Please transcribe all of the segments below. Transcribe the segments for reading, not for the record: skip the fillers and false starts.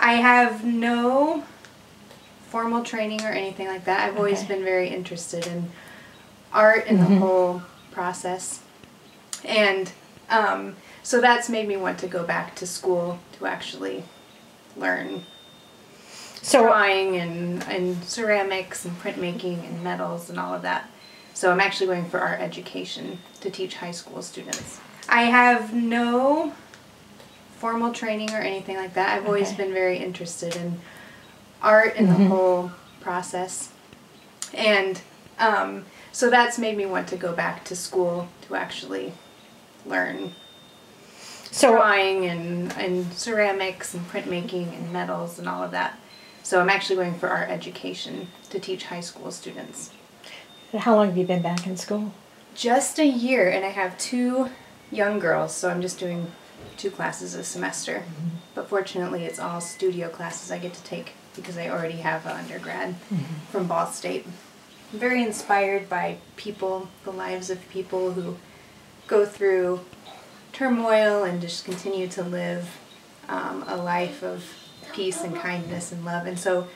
I have no formal training or anything like that. I've always been very interested in art and the whole process. And so that's made me want to go back to school to actually learn drawing and ceramics and printmaking and metals and all of that. So I'm actually going for art education to teach high school students. I have no formal training or anything like that. I've always been very interested in art and the whole process. And so that's made me want to go back to school to actually learn drawing and ceramics and printmaking and metals and all of that. So I'm actually going for art education to teach high school students. How long have you been back in school? Just a year, and I have 2 young girls, so I'm just doing 2 classes a semester. But fortunately, it's all studio classes I get to take because I already have an undergrad from Ball State. I'm very inspired by people, the lives of people who go through turmoil and just continue to live a life of peace and kindness and love. And so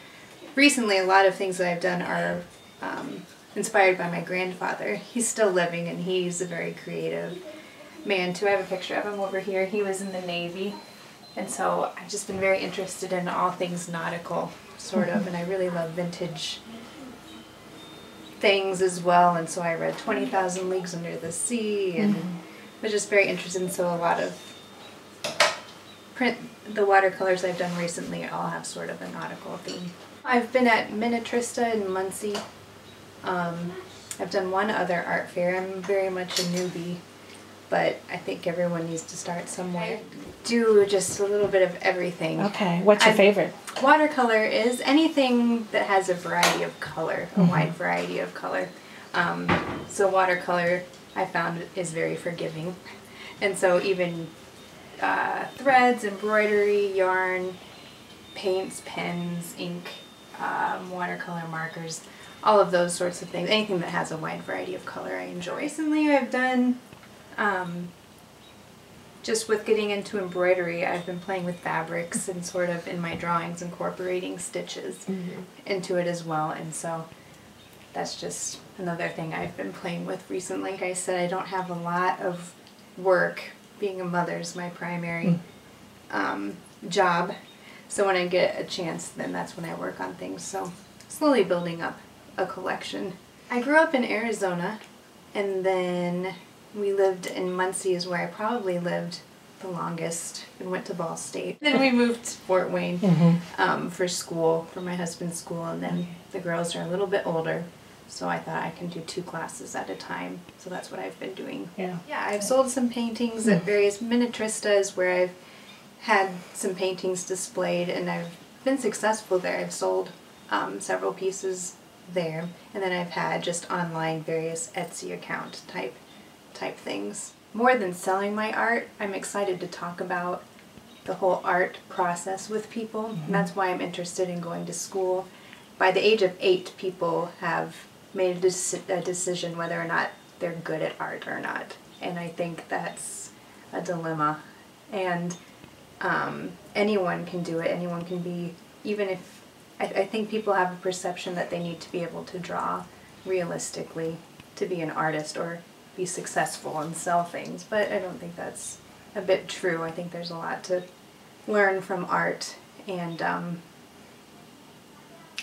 recently a lot of things that I've done are inspired by my grandfather. He's still living and he's a very creative man too. I have a picture of him over here. He was in the Navy, and so I've just been very interested in all things nautical, sort of, and I really love vintage things as well. And so I read 20,000 Leagues Under the Sea and was just very interested. And so a lot of the watercolors I've done recently all have sort of a nautical theme. I've been at Minnetrista in Muncie. I've done one other art fair. I'm very much a newbie, but I think everyone needs to start somewhere. Do just a little bit of everything. Okay, what's your favorite? Watercolor is anything that has a variety of color, a wide variety of color. So watercolor I found is very forgiving. And so even threads, embroidery, yarn, paints, pens, ink, watercolor markers, all of those sorts of things. Anything that has a wide variety of color I enjoy. Recently I've done, just with getting into embroidery, I've been playing with fabrics and sort of in my drawings incorporating stitches into it as well. And so that's just another thing I've been playing with recently. Like I said, I don't have a lot of work. Being a mother is my primary job. So when I get a chance, then that's when I work on things. So slowly building up a collection. I grew up in Arizona, and then we lived in Muncie is where I probably lived the longest and went to Ball State. Then we moved to Fort Wayne for school, for my husband's school, and then the girls are a little bit older, so I thought I can do 2 classes at a time. So that's what I've been doing. Yeah, I've sold some paintings at various Minetristas where I've had some paintings displayed, and I've been successful there. I've sold several pieces there, and then I've had just online various Etsy account type things. More than selling my art, I'm excited to talk about the whole art process with people, and that's why I'm interested in going to school. By the age of 8, people have made a decision whether or not they're good at art or not, and I think that's a dilemma. And anyone can do it. Anyone can be, even if I think people have a perception that they need to be able to draw realistically to be an artist or be successful and sell things, but I don't think that's a bit true. I think there's a lot to learn from art, and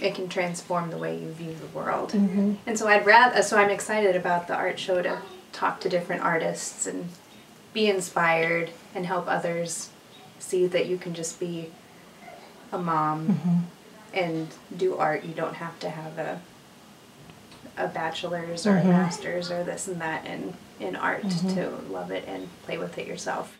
it can transform the way you view the world. And so I'm excited about the art show to talk to different artists and be inspired and help others see that you can just be a mom and do art. You don't have to have a bachelor's or a master's or this and that in art to love it and play with it yourself.